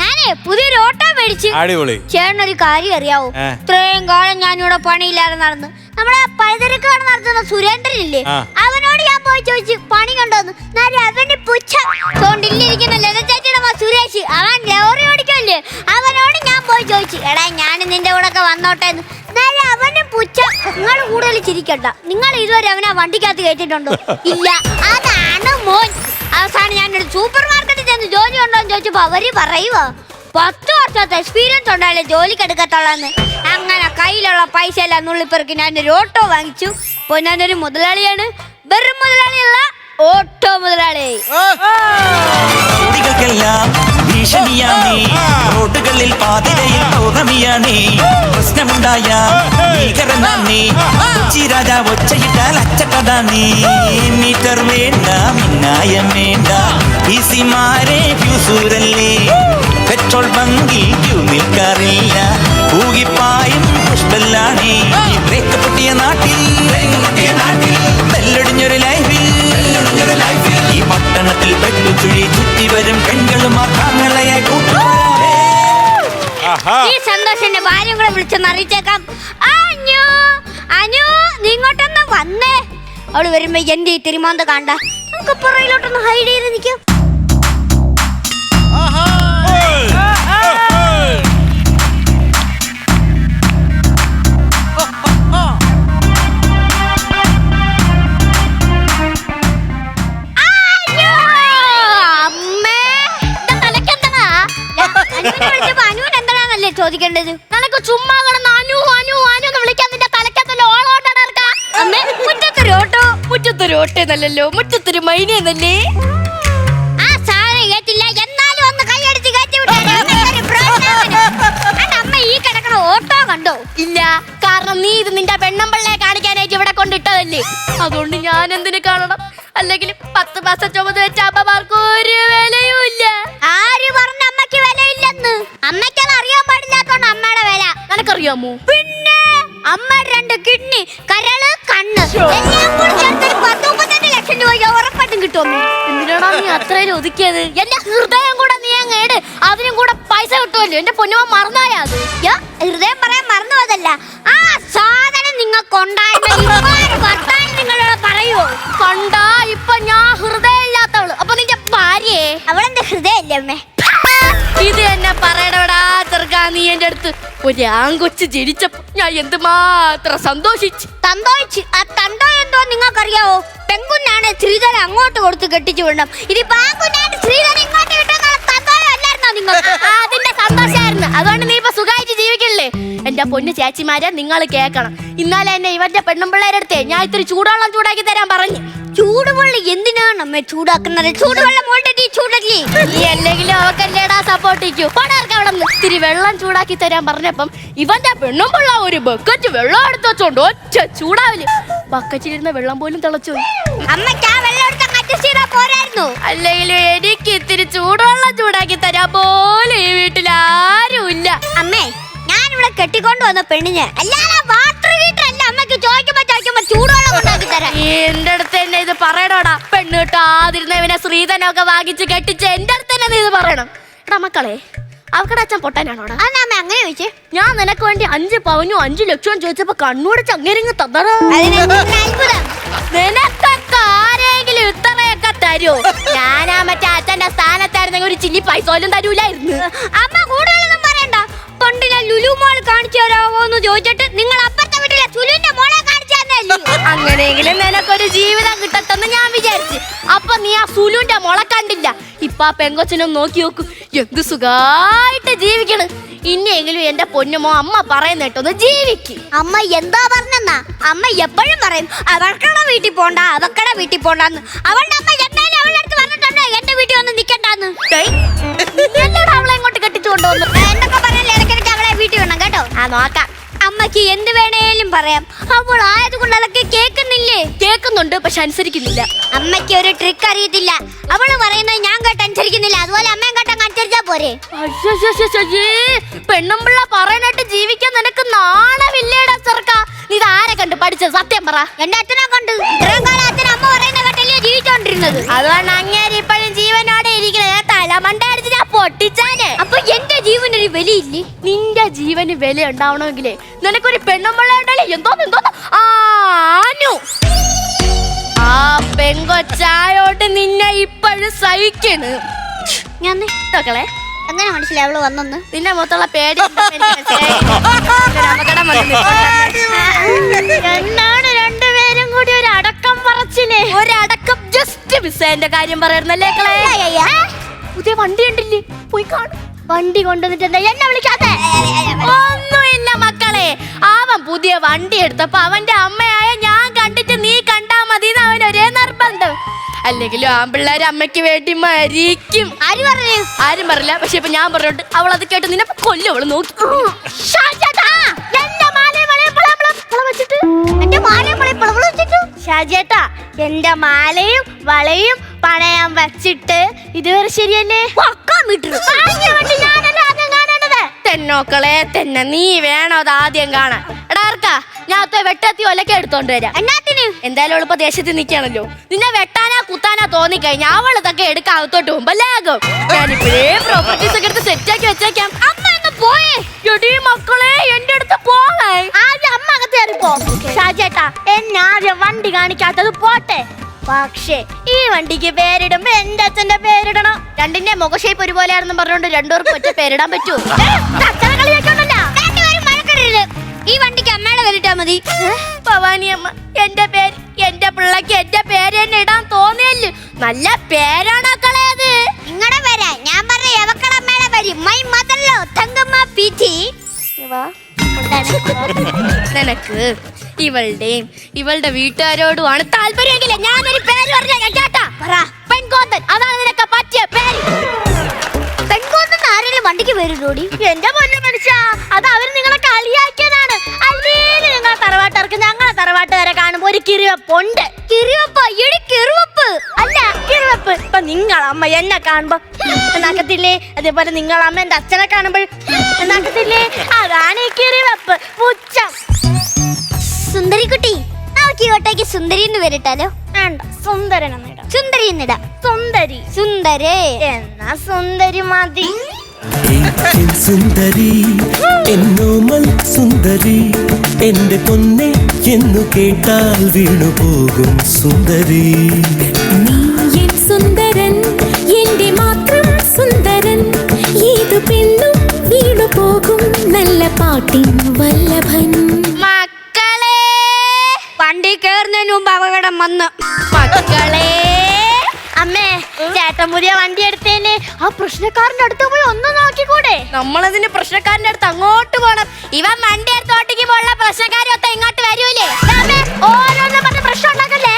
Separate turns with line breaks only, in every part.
ഞാനേ പുതിയൊരു ഓട്ടോ മേടിച്ചു.
അടിപൊളി.
ചേട്ടനൊരു കാര്യം അറിയാവോ? ഇത്രയും കാലം ഞാനിവിടെ പണിയില്ലാതെ നടന്ന് നമ്മളെ പലചരക്കാണ് നടത്തുന്ന സുരേന്ദ്രൻ ഇല്ലേ, അവനോട് ഞാൻ പോയി ചോദിച്ചു പണി കണ്ടോന്ന്. അവന്റെ പുച്ഛ തോണ്ടില്ലിരിക്കുന്ന ലതച്ചേച്ചിയുടെ സുരേഷ്, അവൻ ലോറി ഓടിക്കല്ലേ, അവനോട് ഞാൻ പോയി ചോദിച്ചു, എടാ ഞാൻ നിന്റെ കൂടെ ഒക്കെ വന്നോട്ടെ എന്ന്. അവന്റെ പുച്ഛ. നിങ്ങൾ കൂടുതൽ ചിരിക്കണ്ട. നിങ്ങൾ ഇതുവരെ അവനെ വണ്ടിക്കകത്ത് കയറ്റിട്ടുണ്ടോ? ഇല്ല. അതാണ് മോൻ. അവസാനം ഞാനൊരു സൂപ്പർ മാർക്കറ്റിൽ ചെന്ന് ജോലി ഉണ്ടോ എന്ന് ചോദിച്ചപ്പോ അവര് പറയുവോ 10 വർഷത്തെ എക്സ്പീരിയൻസ് ഉണ്ടായാലേ ജോലിക്ക് എടുക്കത്തുള്ളന്ന്. അങ്ങനെ കയ്യിലുള്ള പൈസ എല്ലാം നുള്ളിപ്പെറുക്കി ഞാനൊരു ഓട്ടോ വാങ്ങിച്ചു. ഇപ്പൊ ഞാനൊരു മുതലാളിയാണ്. വെറും മുതലാളിയല്ല, ഓട്ടോ മുതലാളി.
റോഡുകളിൽ പാതിരയിൽ പൗർണമിയാണേ, പ്രശ്നമുണ്ടായ രാജാ ഒച്ചയിട്ടാൽ അച്ചട്ടതാണേ. മീറ്റർ വേണ്ട, മിന്നായം വേണ്ട, ഈസിമാരെ ഫ്യൂസൂരല്ലേ, പെട്രോൾ ബങ്കിൽ ക്യൂ നിൽക്കാറില്ല, പൂകിപ്പായും പുഷ്പല്ലാണേ. ബ്രേക്ക് പൊട്ടിയ നാട്ടിൽ ബെല്ലൊടിഞ്ഞൊരു ലൈഫിൽ ഈ പട്ടണത്തിൽ പെട്ടുചുഴി ചുറ്റി വരും പെൺകളും ആങ്ങളെ കൂട്ടുകാരെ.
ഈ സന്തോഷന്റെ ഭാര്യ കൂടെ വിളിച്ചൊന്ന് അറിയിച്ചേക്കാം. അനു, അനു നീ ഇങ്ങോട്ടൊന്ന് വന്നേ. അവള് വരുമ്പോ എന്റെ ഈ തിരുമാന്ത കണ്ട നമുക്ക് പുറയിലോട്ടൊന്ന് ഹൈഡ് ചെയ്ത് നിൽക്കാം. ചോദിക്കേണ്ടത് നിനക്ക് ചുമ്മാ അനു അനു അനു എന്ന് വിളിക്കാൻ നിന്റെ തലക്കത്തല്ലോ ഓളോട്ടേ. മുറ്റത്തൊരു ഓട്ടോ, മുറ്റത്തൊരു ഓട്ടേന്നല്ലോ, മുറ്റത്തൊരു മൈനേന്നല്ലേ. ആ സാധനം കേട്ടില്ല, എന്നാലും ഒന്ന് കൈയടിച്ച് കയറ്റി വിട്ടേ. അമ്മ ഈ കിടക്കണ ഓട്ടോ കണ്ടോ? ഇല്ല, കാരണം നീ ഇത് നിന്റെ പെണ്ണമ്പള്ളയെ കാണിക്കാനായിട്ട് ഇവിടെ കൊണ്ടിട്ടതല്ലേ. അതുകൊണ്ട് ഞാൻ എന്തിനു കാണണം? അല്ലെങ്കിൽ 10 മാസം ചുമത് വെച്ച അമ്മമാർക്ക് ഒരു വിലയും ഇല്ല. ആര് പറഞ്ഞ അമ്മയ്ക്ക് വിലയില്ലെന്ന്? അമ്മയ്ക്കത് അറിയാൻ പാടില്ലാത്തോണ്ട് അമ്മയുടെ വില നിനക്കറിയാമോ? പിന്നെ അമ്മയുടെ 2 കിഡ്നി, കരള്, കണ്ണ് എല്ലാം കൂടി ചേർത്ത് 10-35 ലക്ഷം രൂപ ഉറപ്പായിട്ടും കിട്ടുമോ? എന്തിനാടാ നീ അത്രയും ഒതുക്കിയത്? എന്റെ ഹൃദയം കൂടെ നീ അങ്ങ് ഏട്, അതിനും കൂടെ പൈസ കിട്ടുമല്ലോ. എന്റെ പൊന്നുമ മറന്നായാ അത്? ഹൃദയം പറയാൻ മറന്നു പോയതല്ല, ആ സാധനം നിങ്ങൾക്കുണ്ടായിരുന്നു. നിങ്ങളോട് പറയുവോ? കണ്ടാ ഇപ്പൊ ഞാൻ ഹൃദയം ഇല്ലാത്തവള്. അപ്പൊ നിന്റെ ഭാര്യയെ അവളെന്താ ഹൃദയം ഇല്ലേ അമ്മേ? ഇത് എന്നെ പറയണോടാ ചെറുക്കാ. നീ എന്റെ അടുത്ത് ഒരു ആങ്കൊച്ച് ജനിച്ചപ്പോ ഞാൻ എന്തുമാത്രം സന്തോഷിച്ചു. ആ തണ്ടോ എന്തോ നിങ്ങൾക്കറിയാവോ? പെൺകുഞ്ഞാണ് ശ്രീധരൻ അങ്ങോട്ട് കൊടുത്ത് കെട്ടിച്ചു വിടണം. ഇതിപ്പോ ആൺകുഞ്ഞാണ് ശ്രീധരൻ ഇങ്ങോട്ട് കിട്ടുന്ന സന്തോഷം അല്ലായിരുന്നോ നിങ്ങൾക്ക്? അതിന്റെ സന്തോഷമായിരുന്നു. അതുകൊണ്ട് നീ ഇപ്പൊ സുഖമായിട്ട് ജീവിക്കല്ലേ? എന്റെ പൊന്നു ചേച്ചിമാരെ നിങ്ങൾ കേൾക്കണം. ഇന്നലെ എന്നെ ഇവന്റെ പെണ്ണുമ്പിള്ളേരുടെ അടുത്തേ ഞാൻ ഇത്തിരി ചൂടുവെള്ളം ചൂടാക്കി തരാൻ പറഞ്ഞു. ചൂടുവെള്ളം എന്തിനാണ് നമ്മെ ചൂടാക്കുന്നത്? ചൂടുവെള്ളം ഓൾറെഡി ചൂടല്ലേ. നീ അല്ലെങ്കിലും അവക്കല്ലേടാ സപ്പോർട്ട് ചെയ്യൂ. പടർക്ക് അവിടെ ഇത്തിരി വെള്ളം ചൂടാക്കി തരാൻ പറഞ്ഞപ്പം ഇവന്റെ പെണ്ണുമ്പിള്ള ഒരു ബക്കറ്റ് വെള്ളം എടുത്ത് വെച്ചോണ്ട് ഒറ്റ ചൂടാവില്ല. ബക്കറ്റിലിരുന്ന വെള്ളം പോലും തിളച്ചു. അമ്മയ്ക്ക് ആ വെള്ളം എടുത്ത് അഡ്ജസ്റ്റ് ചെയ്താ പോരായിരുന്നു. അല്ലെങ്കിലും എനിക്ക് ഇത്തിരി ചൂടുവെള്ളം ചൂടാക്കി തരാൻ പോലും ഈ വീട്ടിൽ ആരും ഇല്ല. അമ്മേ, ഞാനിവിടെ കെട്ടിക്കൊണ്ട് വന്ന പെണ്ണിന് അല്ലാതെ വാട്ടർ ഹീറ്റർ അല്ല അമ്മയ്ക്ക് ചോദിക്കുമ്പോ ചൂടുവെള്ളം ഉണ്ടാക്കി തരാം. എന്റെ അടുത്ത് തന്നെ ഇത് പറയണോടാ. പെണ്ണ് കിട്ടാതിരുന്നവനെ ശ്രീധനൊക്കെ വാങ്ങിച്ച് കെട്ടിച്ച് എന്റെ അടുത്ത് തന്നെ ഇത് പറയണം. എടാ മക്കളെ, അവക്കടെ അച്ഛൻ പൊട്ടാനാണോടാ? അമ്മ അങ്ങനെ ചോദിച്ചേ. ഞാൻ നിനക്ക് വേണ്ടി 5 പവനും 5 ലക്ഷവും ചോദിച്ചപ്പോ കണ്ണൂടിച്ച് അങ്ങേരിങ്ങ് തന്നടാ. നിനക്കൊക്കെ ആരെങ്കിലും ഇത്രയൊക്കെ തരൂ? ഞാനാ മറ്റേ അച്ഛന്റെ സ്ഥാനത്തായിരുന്നെങ്കിൽ ഒരു ചില്ലി പൈസ പോലും തരൂലായിരുന്നു. അമ്മ കൂടുതലൊന്നും പറയണ്ട. പണ്ട് ഞാൻ ലുലു മോൾ കാണിച്ചു തരാമോ എന്ന് ചോദിച്ചിട്ട് നിങ്ങൾ അപ്പുറത്തെ വീട്ടിലെ സുലുവിന്റെ മോളെ കാണിച്ചു തന്നല്ലേ. അങ്ങനെയെങ്കിലും നിനക്കൊരു ജീവിതം കിട്ടട്ടെന്ന് ഞാൻ വിചാരിച്ചു. അപ്പൊ നീ ആ സുലുവിന്റെ മോളെ കണ്ടില്ല. ഇപ്പൊ ആ പെങ്കൊച്ചിനും നോക്കി നോക്കൂ, എന്ത് സുഖായിട്ട് ജീവിക്കണം. ഇനിയെങ്കിലും എന്റെ പൊന്നുമോ അമ്മ പറയുന്ന കേട്ടൊന്ന് ജീവിക്ക്. അമ്മ എന്താ പറഞ്ഞെന്നാ? അമ്മ എപ്പോഴും പറയും അവക്കടെ വീട്ടിൽ പോണ്ട, അവക്കടെ വീട്ടിൽ പോണ്ടെന്ന്. അവളുടെ അമ്മ എന്തായാലും അവളുടെ അടുത്ത് പറഞ്ഞിട്ടുണ്ടോ എന്റെ വീട്ടിൽ വന്ന് നിക്കണ്ടെന്ന്? അവളെ ഇങ്ങോട്ട് കെട്ടിച്ചു കൊണ്ടുവന്നു എന്നൊക്കെ പറയല്ലേ. ഇടയ്ക്കിടയ്ക്ക് അവളെ വീട്ടിൽ വേണം കേട്ടോ. ആ നോക്കാം. അമ്മക്ക് എന്ത് വേണേലും പറയാം. അവൾ ആയതുകൊണ്ട് അതൊക്കെ കേൾക്കുന്നില്ലേ? കേൾക്കുന്നുണ്ട്, പക്ഷെ അനുസരിക്കുന്നില്ല. അമ്മയ്ക്ക് ഒരു ട്രിക്ക് അറിയത്തില്ല. അവള് പറയുന്നത് ഞാൻ കേട്ട് അനുസരിക്കുന്നില്ല. അതുപോലെ അമ്മയും കേട്ടങ്ങ് അനുസരിച്ചാ പോരെ. പെണ്ണുമ്പിള്ള പറയാനായിട്ട് ജീവിക്കാൻ നിനക്ക് നാണമില്ലേടാ ചെറുക്കാ? നീ ഇത് ആരെ കണ്ട് പഠിച്ചത്? സത്യം പറ. എന്റെ അച്ഛനെ കണ്ട്. ഇത്രയും കാലം അച്ഛൻ അമ്മ പറയുന്ന കേട്ടല്ലേ ജീവിച്ചോണ്ടിരുന്നത്. അതുകൊണ്ട് അങ്ങേര് ഇപ്പോഴും ജീവനോടെ ഇരിക്കുന്നത്. തല മണ്ട അടിച്ച് ഞാൻ പൊട്ടിച്ചാന്. അപ്പൊ എന്റെ ജീവനൊരു വിലയില്ലേ? നിന്റെ ജീവന് വില ഉണ്ടാവണമെങ്കിലേ നിനക്കൊരു പെണ്ണുമ്പള ഉണ്ടല്ലേ. എന്തോന്ന് ആനു. ആ പെങ്കൊച്ചായോട്ട് നിന്നെ ഇപ്പോഴും സഹിക്കണ്.
ഞാൻ
മക്കളെ
എങ്ങനെ മനസ്സിലായി അവള് വന്നെന്ന്?
നിന്റെ മൊത്തമുള്ള പേടി എന്താണ് രണ്ടുപേരും കൂടി ഒരു അടക്കം പറച്ചില്ലേ? ഒരടക്കം ജസ്റ്റ് മിസ്സേന്റെ കാര്യം പറയുന്നല്ലേ കളെ. പുതിയ വണ്ടി ഉണ്ടില്ലേ, പോയി കാണും. വണ്ടി കൊണ്ടുവന്നിട്ട് എന്താ എന്നെ വിളിക്കാതെ? ഒന്നുമില്ല മക്കളെ, അവൻ പുതിയ വണ്ടി എടുത്തപ്പോ അവന്റെ അമ്മയായ ഞാൻ കണ്ടിട്ട് നീ കണ്ടാ മതി അവൻ ഒരേ നിർബന്ധം. അല്ലെങ്കിലും ആമ്പിള്ളേര് അമ്മയ്ക്ക് വേണ്ടി മരിക്കും. ആരും പറയില്ല, പക്ഷെ ഇപ്പൊ ഞാൻ പറഞ്ഞോണ്ട് അവൾ അത് കേട്ട് നിന്നെ കൊല്ലും. അവള് നോക്കി ഷാജേട്ടാ, എന്റെ മാലയും വളയും പണയം വച്ചിട്ട് ഇതുവരെ ശരിയല്ലേ? തെന്നോക്കളെ തന്നെ, നീ വേണോ അത് ആദ്യം കാണാൻ? എടാർക്കാ, ഞാൻ വെട്ടത്തി ഒലക്കെ എടുത്തോണ്ട് വരാം. എന്തായാലും എളുപ്പ ദേശത്ത് നിൽക്കാണല്ലോ. നിന്നെ വെട്ടാനാ കുത്താനാ തോന്നിക്കഴിഞ്ഞാ അവൾ ഇതൊക്കെ എടുക്കാൻ അകത്തോട്ട് പോകുമ്പല്ലാകും. ഞാനിപ്പോഴേ പ്രോപ്പർട്ടീസ് ഒക്കെ എടുത്ത് സെറ്റാക്കി വെച്ചേക്കാം. അമ്മ ഒന്ന് പോയേ. എടീ മക്കളെ, എന്റെ അടുത്ത് പോകേ. ആദ്യം അമ്മ അകത്ത് കയറിപ്പോ. ഷാജേട്ടാ, എന്നെ ആദ്യം വണ്ടി കാണിക്കാത്തത് പോട്ടെ, പക്ഷേ ഈ വണ്ടിക്ക് പേരിടുമ്പോ എന്റെ അച്ഛന്റെ പേരിടണം. രണ്ടിന്റെ മുഖഷേപ്പ് ഒരുപോലെ ആണെന്ന് പറഞ്ഞോണ്ട് രണ്ടുപേർക്കും ഒറ്റ പേരിടാൻ പറ്റൂ?
ഈ വണ്ടിക്ക് അമ്മയുടെ പേരിട്ടാ മതി.
ഭവാനി അമ്മ, എന്റെ പേര് എന്റെ പിള്ളക്ക് എന്റെ പേര് തന്നെ ഇടാൻ തോന്നിയല്ലോ. നല്ല പേരാണ് കളയത്.
നിങ്ങളുടെ പേരാ ഞാൻ പറഞ്ഞ എവക്കട അമ്മയുടെ പേര്. മൈ മദർലോ തങ്കമ്മ പീറ്റി.
നിനക്ക് ഇവളുടെയും ഇവളുടെ വീട്ടുകാരോടുമാണ് താല്പര്യമെങ്കിലേ ഞാനൊരു പേര് പറഞ്ഞ കേട്ടാ. പെൺകോന്തൻ, അതാണ് നിനക്ക് പറ്റിയ പേര്.
പെൺകോന്തൻ ആരെങ്കിലും വണ്ടിക്ക് പേരിടോടി?
എന്റെ പൊന്നു മനുഷ്യ, അത് അവര് നിങ്ങളെ കളിയാക്കിയതാണ്. അല്ലെങ്കിൽ നിങ്ങളെ തറവാട്ടർക്ക് ഞങ്ങളെ തറവാട്ടുകാരെ കാണുമ്പോ ഒരു കിറിവപ്പുണ്ട്.
കിറിവപ്പ്
അല്ല കിറിവപ്പ്. ഇപ്പൊ നിങ്ങളമ്മ എന്നെ കാണുമ്പോ എന്നാക്കത്തില്ലേ, അതേപോലെ നിങ്ങളമ്മ എന്റെ അച്ഛനെ കാണുമ്പോൾ എന്നാക്കത്തില്ലേ, അതാണ് ഈ കിറിവപ്പ്. പുച്ഛം.
സുന്ദരിക്കുട്ടി, നമുക്ക് ഈ വട്ടേക്ക് സുന്ദരി എന്ന് പേരിട്ടാലോ?
വേണ്ട, സുന്ദരൻ എന്നിടാം.
സുന്ദരി എന്നിടാം.
സുന്ദരി
സുന്ദരേ
എന്നാ സുന്ദരി മതി.
സുന്ദരി എന്നോമൽ സുന്ദരി, എന്റെ പൊന്നെ എന്നു കേട്ടാൽ വീണു പോകും സുന്ദരി.
നീ എൻ സുന്ദരൻ, എന്റെ മാത്രം സുന്ദരൻ, ഏതു പെണ്ണും വീണു പോകും നല്ല പാട്ടിൻ വല്ലഭൻ.
മക്കളെ,
വണ്ടി കയറുന്നതിന് മുമ്പ് അപകടം വന്ന്.
മക്കളെ, അമ്മേ, ചേട്ടൻ പുതിയ വണ്ടി എടുത്തേന് ആ പ്രശ്നക്കാരന്റെ അടുത്ത് പോയി ഒന്ന് നോക്കിക്കൂടെ? നമ്മളതിന് പ്രശ്നക്കാരന്റെ അടുത്ത് അങ്ങോട്ട് പോണം. ഇവൻ വണ്ടി എടുത്തോട്ടേക്ക് പോലുള്ള പ്രശ്നക്കാരൊക്കെ ഇങ്ങോട്ട് വരൂലേ? ഓരോന്നും പറഞ്ഞ പ്രശ്നം ഉണ്ടാക്കല്ലേ.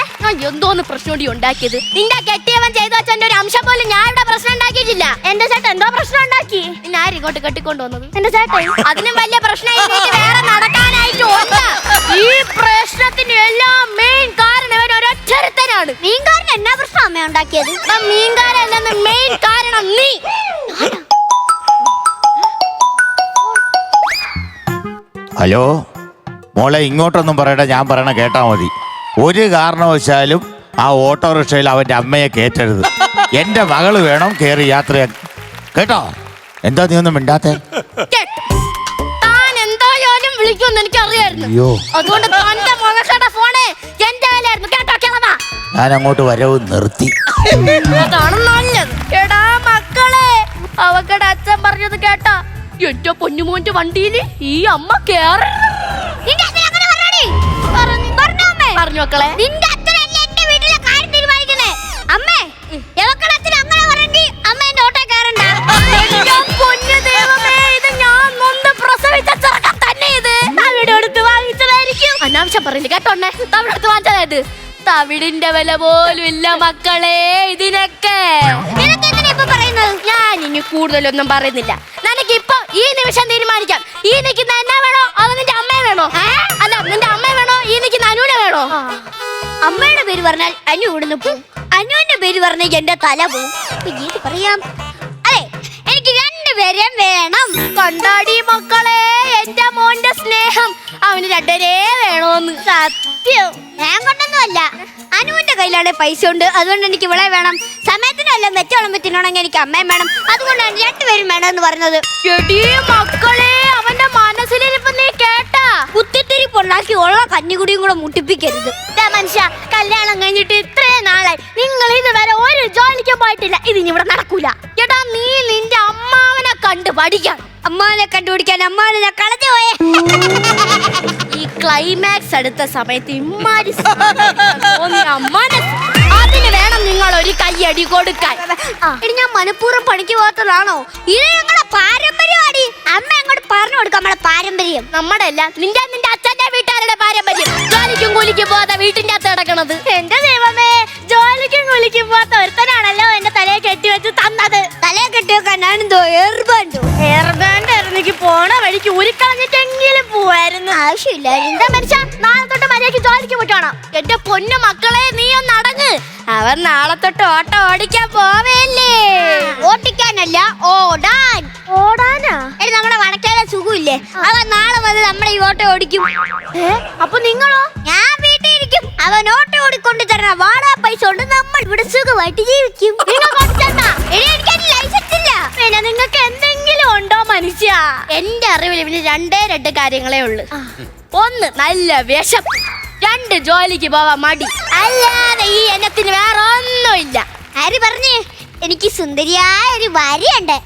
എന്തോന്ന് പ്രശ്നം ഉണ്ടാക്കിയത്? നിന്റെ കെട്ടിയവൻ ചെയ്തു വെച്ചെന്റെ ഒരു അംശം പോലും ഞാൻ ഇവിടെ പ്രശ്നം ഉണ്ടാക്കിയിട്ടില്ല. എന്റെ ചേട്ടൻ എന്തോ പ്രശ്നം ഉണ്ടാക്കി. ഞാൻ ഇങ്ങോട്ട് കെട്ടിക്കൊണ്ടു വന്നത് എന്റെ ചേട്ടൻ. അതിനും വലിയ പ്രശ്നം വേറെ നടക്കാനായിട്ട് ഉണ്ട്. ഈ പ്രശ്നത്തിന് എല്ലാം മെയിൻ കാരണം ഇവൻ ഒരൊറ്റരുത്തനാണ്.
മീൻകാരൻ എന്നാ പ്രശ്നം അമ്മ ഉണ്ടാക്കിയത്?
മീൻകാരല്ലെന്ന് മെയിൻ കാരണം നീ.
ഹലോ മോളെ, ഇങ്ങോട്ടൊന്നും പറയണ്ട, ഞാൻ പറയണ കേട്ടാ മതി. ഒരു കാരണവശാലും ആ ഓട്ടോറിക്ഷയിൽ അവന്റെ അമ്മയെ കയറ്റരുത്. എന്റെ മകള് വേണം കയറി യാത്ര കേട്ടോ. എന്താ നീ ഒന്നും മിണ്ടാത്തെ?
താൻ എന്തായാലും വിളിക്കുമെന്ന് എനിക്കറിയായിരുന്നു.
അയ്യോ,
അതുകൊണ്ട് തന്റെ മുഖക്കട ഫോണേ എന്റെ കയ്യിലായിരുന്നു. കേട്ടോ കിളവാ,
ഞാൻ അങ്ങോട്ട് വരവ് നിർത്തി.
അതാണ് നല്ലത്. എടാ മക്കളെ, അവക്കടെ അച്ഛൻ പറഞ്ഞത് കേട്ടാ? എന്റെ പൊന്നുമോന്റെ വണ്ടിയിൽ ഈ അമ്മ കേറരുത്. പറഞ്ഞു മക്കളെ.
നിന്റെ അച്ഛനല്ലേ എന്റെ വീട്ടിലെ കാര്യം തീരുമാനിക്കുന്നേ? അമ്മേ, എവക്കടെ അച്ഛൻ അങ്ങനെ പറഞ്ഞി അമ്മ എന്റെ ഓട്ടോ കയറണ്ട.
പൊന്നു ദൈവമേ, ഇത് ഞാൻ നൊന്ത് പ്രസവിച്ച ചെറുക്കൻ തന്നെ. ഇത് തവിട് എടുത്ത് വാങ്ങിച്ചതായിരിക്കും. അനാവശ്യം പറയില്ല കേട്ടോണ്ണേ. തവിട് എടുത്ത് വാങ്ങിച്ചതായിട്ട് തവിടിന്റെ വില പോലും ഇല്ല മക്കളെ ഇതിനൊക്കെ. ഞാൻ ഇനി കൂടുതലൊന്നും പറയുന്നില്ല. നിനക്കിപ്പോ ഈ നിമിഷം തീരുമാനിക്കാം. ഈ നിൽക്കുന്ന എന്നെ വേണോ അതോ നിന്റെ അമ്മയെ വേണോ? അല്ല, നിന്റെ അമ്മയെ വേണോ ഈ നിൽക്കുന്ന അനുവിനെ വേണോ?
അമ്മയുടെ പേര് പറഞ്ഞാൽ അനു ഇവിടുന്ന് പോവും. അനുവിന്റെ പേര് പറഞ്ഞാൽ എന്റെ തല പോവും. ഏത് പറയാം? അതെ, എനിക്ക് രണ്ടുപേരെയും വേണം.
കൊണ്ടാടി മക്കളെ എന്റെ മോന്റെ സ്നേഹം. അവന് രണ്ടരേ വേണോന്ന്.
സത്യം ഞാൻ കൊണ്ടൊന്നുമല്ല. അനുവിന്റെ കയ്യിലാണ് പൈസ ഉണ്ട്, അതുകൊണ്ട് എനിക്ക് ഇവളെ വേണം. സമയത്തിന് മക്കളെല്ലാം വെച്ചോളം തിന്നണമെങ്കിൽ എനിക്ക് അമ്മയും വേണം. അതുകൊണ്ടാണ് രണ്ടുപേരും വേണമെന്ന് പറഞ്ഞത്.
എടീ മക്കളെ, അവന്റെ മനസ്സിലിരിപ്പ് നീ കേട്ടാ?
കുത്തിത്തിരിപ്പുണ്ടാക്കി ഉള്ള കഞ്ഞികുടിയും കൂടെ മുട്ടിപ്പിക്കരുത്.
മനുഷ്യ, കല്യാണം കഴിഞ്ഞിട്ട് ഇത്രയും നാളായി നിങ്ങൾ ഇതുവരെ ഒരു ജോലിക്ക് പോയിട്ടില്ല. ഇതിനി ഇവിടെ നടക്കൂല. എടാ, നീ നിന്റെ അമ്മാവനെ കണ്ട് പഠിക്കണം.
അമ്മാനെ കണ്ടുപിടിക്കാൻ അമ്മാനെ കളഞ്ഞു പോയേ.
ഈ ക്ലൈമാക്സ് അടുത്ത സമയത്ത് ഇമ്മാരി അമ്മാനെ അതിന് വേണം നിങ്ങൾ ഒരു കയ്യടി കൊടുക്കാൻ.
എടി, ഞാൻ മനഃപൂർവ്വം പണിക്ക് പോകത്തതാണോ? ഇത് ഞങ്ങളുടെ പാരമ്പര്യമാടി. അമ്മ അങ്ങോട്ട് പറഞ്ഞു കൊടുക്കാം നമ്മളെ പാരമ്പര്യം.
നമ്മുടെ അല്ല, നിന്റെ അച്ഛന്റെ വീട്ടുകാരുടെ പാരമ്പര്യം. ജോലിക്കും കൂലിക്കും പോകാതെ വീട്ടിന്റെ അകത്ത് കിടക്കണത്. എന്റെ ദൈവമേ, ജോലിക്കും കൂലിക്കും പോകാത്ത ഒരുത്തനാണല്ലോ എന്റെ തലയെ കെട്ടിവെച്ച് തന്നത്.
തലയെ കെട്ടിവെക്കാനാണെന്തോ ഏർബാൻഡോ?
എയർബാൻഡ് എനിക്ക് പോണ വഴിക്ക് ഉരുക്കളഞ്ഞിട്ടെങ്കിലും പോവായിരുന്നു.
ആവശ്യമില്ല.
എന്താ മനുഷ്യ, നാളെ തൊട്ട് മര്യാദയ്ക്ക് ജോലിക്ക് പോയിട്ടാണോ? എന്റെ പൊന്നു മക്കളെ, നീ ഒന്ന് അടങ്ങ്. അവൻ നാളെ തൊട്ട് ഓട്ടോ ഓടിക്കാൻ പോവേല്ലേ?
ഓട്ടിക്കാനല്ല, ഓടാൻ.
ഓടാനാ?
എടി, നമ്മുടെ വടക്കേലെ സുഖമില്ലേ, അവൻ നാളെ വന്ന് നമ്മുടെ ഈ ഓട്ടോ ഓടിക്കും.
അപ്പൊ നിങ്ങളോ?
ഞാൻ വീട്ടിൽ ഇരിക്കും. അവൻ ഓട്ടോ ഓടിക്കൊണ്ട് തരണ വാടാ പൈസ കൊണ്ട് നമ്മൾ ഇവിടെ സുഖമായിട്ട് ജീവിക്കും. എനിക്ക് ലൈസൻസ് ഇല്ല.
പിന്നെ നിങ്ങൾക്ക് എന്തെങ്കിലും ഉണ്ടോ മനുഷ്യ? എന്റെ അറിവിൽ ഇവന് രണ്ടേ രണ്ട് കാര്യങ്ങളേ ഉള്ളു. ഒന്ന്, നല്ല വിശപ്പ്. രണ്ട്, ജോലിക്ക് പോവാൻ മടി. അല്ലാതെ ഈ എണ്ണത്തിന് വേറെ ഒന്നുമില്ല.
ആര് പറഞ്ഞേ? എനിക്ക് സുന്ദരിയായ ഒരു ഭാര്യയുണ്ട്.